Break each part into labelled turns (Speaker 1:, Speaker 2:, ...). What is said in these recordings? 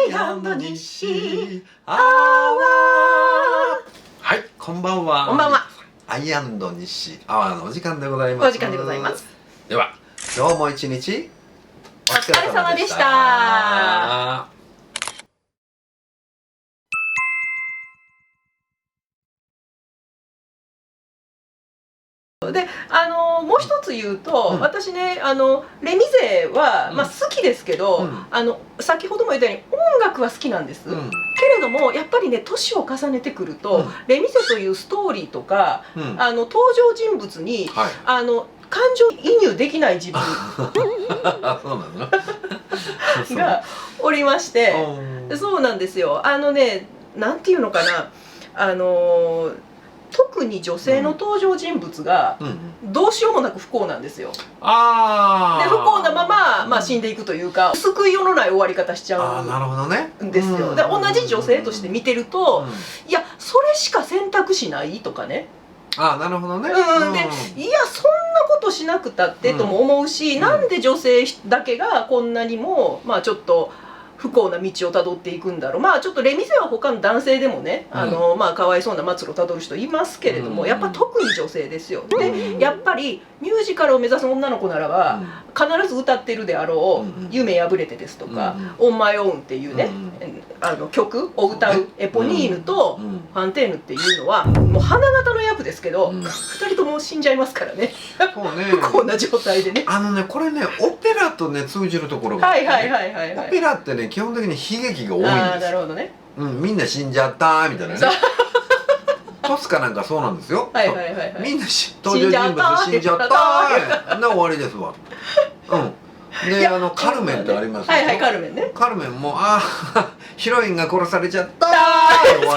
Speaker 1: イ西アワー。はい、こんばんは。
Speaker 2: こんばんは。
Speaker 1: アイ西アワーのお時間でございます。
Speaker 2: お時間でございます。
Speaker 1: では、今日も一日お疲れ様でした。
Speaker 2: で、もう一つ言うと、私ね、レミゼは、好きですけど、先ほども言ったように音楽は好きなんです、けれどもやっぱりね年を重ねてくると、レミゼというストーリーとか、登場人物に、感情移入できない自分がおりまして、そうなんですよ。なんていうのかな、特に女性の登場人物がどうしようもなく不幸なんですよ。で不幸なまま、死んでいくというか、救いようのない終わり方しちゃうんですよ。で同じ女性として見てると、いやそれしか選択肢ないとかね。
Speaker 1: なるほどね。
Speaker 2: でいやそんなことしなくたってとも思うし、なんで女性だけがこんなにもちょっと不幸な道をたどっていくんだろう。ちょっとレミゼは他の男性でもね、かわいそうな末路をたどる人いますけれども、やっぱ特に女性ですよ。でやっぱりミュージカルを目指す女の子ならば、必ず歌ってるであろう「夢破れて」ですとか「オンマイオウン」っていうね、曲を歌うエポニーヌとファンテーヌっていうのはもう花形の役ですけど、2人とも死んじゃいますからね。不幸な状態でね。
Speaker 1: これねオペラとね通じるところがあって、オペラってね基本的に悲劇が多いんですよ。
Speaker 2: なるほどね。
Speaker 1: みんな死んじゃったみたいなね。トスカなんかそうなんですよ。みんな登場人物死んじゃったな終わりですわ。でカルメンってありますよ。
Speaker 2: カルメンね。
Speaker 1: カルメンもヒロインが殺されちゃった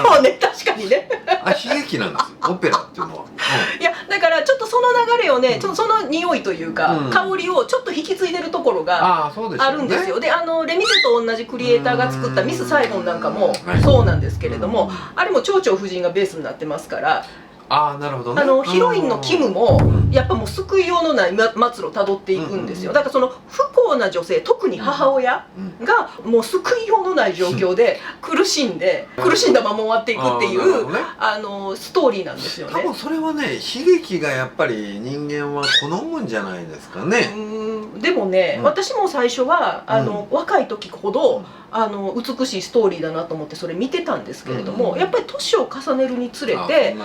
Speaker 2: そうね、確かにね。
Speaker 1: 悲劇なんですよオペラっていうのは。
Speaker 2: いやだからちょっとその流れをね、その匂いというか香りをちょっと引き継いでるところがあるんですよ。でレミゼと同じクリエイターが作った「ミス・サイゴン」なんかもそうなんですけれども、あれも蝶々夫人がベースになってますから。
Speaker 1: なるほどね。
Speaker 2: ヒロインのキムもやっぱもう救いようのない末路をたどっていくんですよ。だからその不幸な女性、特に母親がもう救いようのない状況で苦しんだまま終わっていくっていうストーリーなんですよね。
Speaker 1: 多分それはね悲劇がやっぱり人間は好むんじゃないですかね。
Speaker 2: でもね、私も最初は若い時ほど美しいストーリーだなと思ってそれ見てたんですけれども、やっぱり年を重ねるにつれて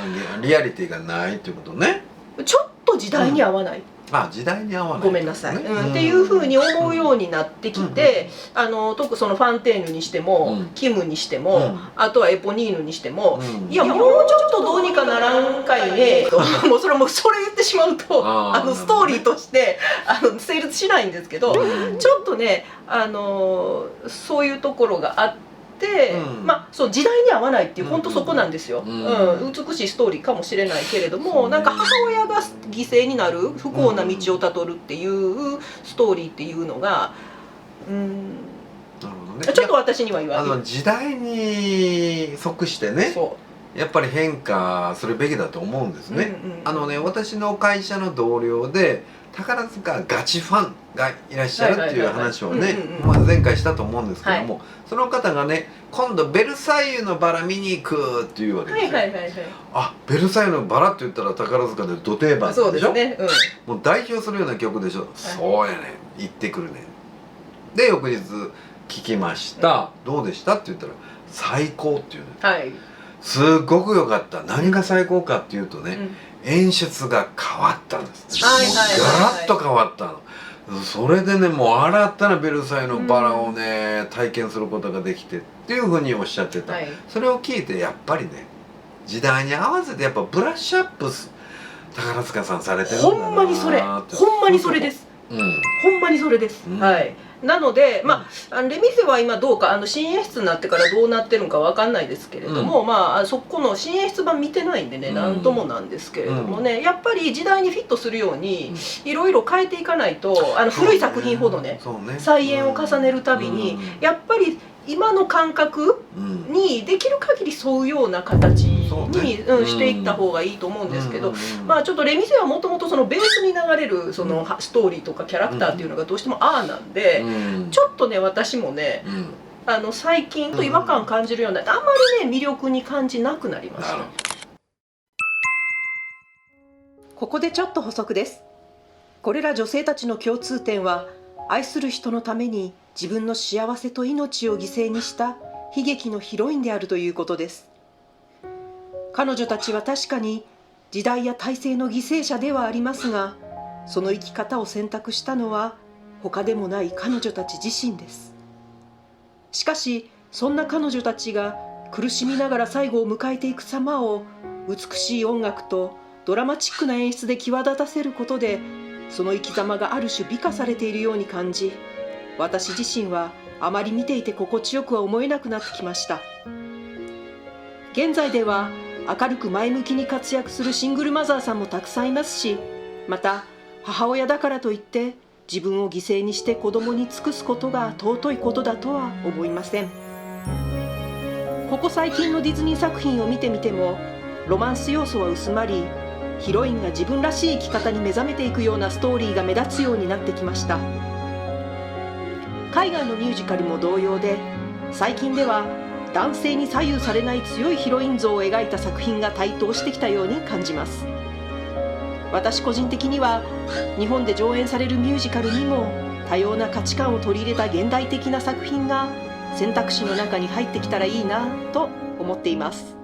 Speaker 1: リアリティがないっていうことね。
Speaker 2: ちょっと時代に合わない、
Speaker 1: 時代に合わない、
Speaker 2: ごめんなさい、っていうふうに思うようになってきて、特にそのファンテーヌにしても、キムにしても、あとはエポニーヌにしても、いやもうちょっとどうにかならんかいねともうそれ言ってしまうとストーリーとして成立しないんですけど、ちょっとねそういうところがあって。そう時代に合わないっていう本当そこなんですよ。美しいストーリーかもしれないけれども、なんか母親が犠牲になる不幸な道をたどるっていうストーリーっていうのがちょっと私には言われる。
Speaker 1: 時代に即してねやっぱり変化するべきだと思うんですね。私の会社の同僚で宝塚ガチファンがいらっしゃるっていう話をね前回したと思うんですけども、その方がね今度ベルサイユのバラ見に行くっていうわけですよ。ベルサイユのバラって言ったら宝塚でど定番でしょ。もう代表するような曲でしょ。そうやねん、行ってくるねん。で翌日聞きました、どうでしたって言ったら最高っていうね。すっごく良かった。何が最高かっていうとね、演出が変わったんです。ガラッと変わったの。それでねもう新たなベルサイユのバラをね体験することができてっていうふうにおっしゃってた。それを聞いてやっぱりね時代に合わせてやっぱブラッシュアップ宝塚さんされてるんだな。
Speaker 2: ほんまにそれ、ほんまにそれです。ほんまにそれです。なのでレミゼは今どうか新演出になってからどうなってるのかわかんないですけれども、そこの新演出版見てないんでね何ともなんですけれどもね、やっぱり時代にフィットするようにいろいろ変えていかないと古い作品ほどね再演を重ねるたびにやっぱり今の感覚にできる限り沿うような形にしていった方がいいと思うんですけど、ちょっとレミゼはもともとそのベースに流れるそのストーリーとかキャラクターっていうのがどうしてもなんで、ちょっとね私もね最近と違和感感じるようになって、あんまりね魅力に感じなくなりました。ここでちょっと補足です。これら女性たちの共通点は、愛する人のために自分の幸せと命を犠牲にした悲劇のヒロインであるということです。彼女たちは確かに時代や体制の犠牲者ではありますが、その生き方を選択したのは他でもない彼女たち自身です。しかしそんな彼女たちが苦しみながら最後を迎えていく様を美しい音楽とドラマチックな演出で際立たせることで、その生き様がある種美化されているように感じ、私自身はあまり見ていて心地よくは思えなくなってきました。現在では明るく前向きに活躍するシングルマザーさんもたくさんいますし、また母親だからといって自分を犠牲にして子供に尽くすことが尊いことだとは思いません。ここ最近のディズニー作品を見てみても、ロマンス要素は薄まり、ヒロインが自分らしい生き方に目覚めていくようなストーリーが目立つようになってきました。海外のミュージカルも同様で、最近では男性に左右されない強いヒロイン像を描いた作品が台頭してきたように感じます。私個人的には日本で上演されるミュージカルにも多様な価値観を取り入れた現代的な作品が選択肢の中に入ってきたらいいなと思っています。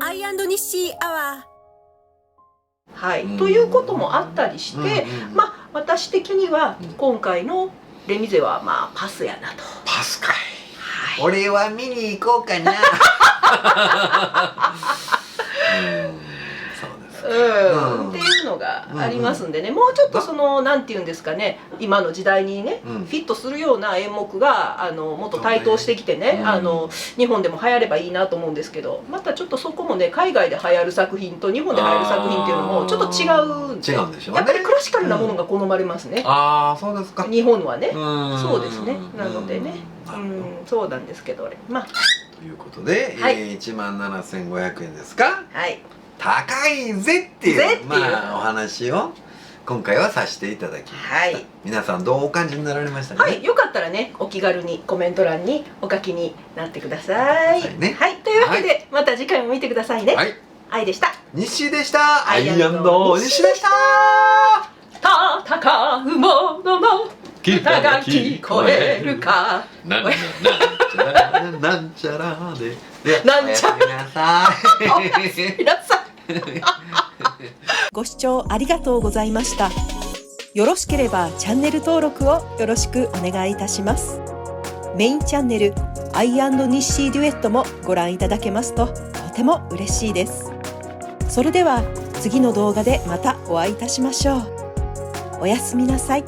Speaker 3: アイ&ニッシーアワ
Speaker 2: ー、はい、ということもあったりして、私的には今回のレミゼはパスやなと。
Speaker 1: パスかい、はい、俺は見に行こうかな
Speaker 2: っていうのがありますんでね、もうちょっとそのなんていうんですかね、今の時代にね、フィットするような演目がもっと台頭してきてね、日本でも流行ればいいなと思うんですけど、またちょっとそこもね、海外で流行る作品と日本で流行る作品っていうのもちょっと違うんで、やっぱりクラシカルなものが好まれますね。
Speaker 1: ああ、そうですか。
Speaker 2: 日本はね、そうですね。なのでね、そうなんですけど、と
Speaker 1: いうことで、17,500円ですか。
Speaker 2: はい。
Speaker 1: 高いぜっていうお話を今回はさせていただきました。はい、皆さんどうお感じになられましたかね。
Speaker 2: はい、よかったらね、お気軽にコメント欄にお書きになってください。ね、はい、というわけで、また次回も見てくださいね。はい、愛でした。
Speaker 1: 西でした。アイ&西でした。
Speaker 2: 戦う者の歌が聞こえるか。
Speaker 1: なんちゃらで。なんちゃら。皆さん。
Speaker 3: ご視聴ありがとうございました。よろしければチャンネル登録をよろしくお願いいたします。メインチャンネルアイ&ニッシーデュエットもご覧いただけますととても嬉しいです。それでは次の動画でまたお会いいたしましょう。おやすみなさい。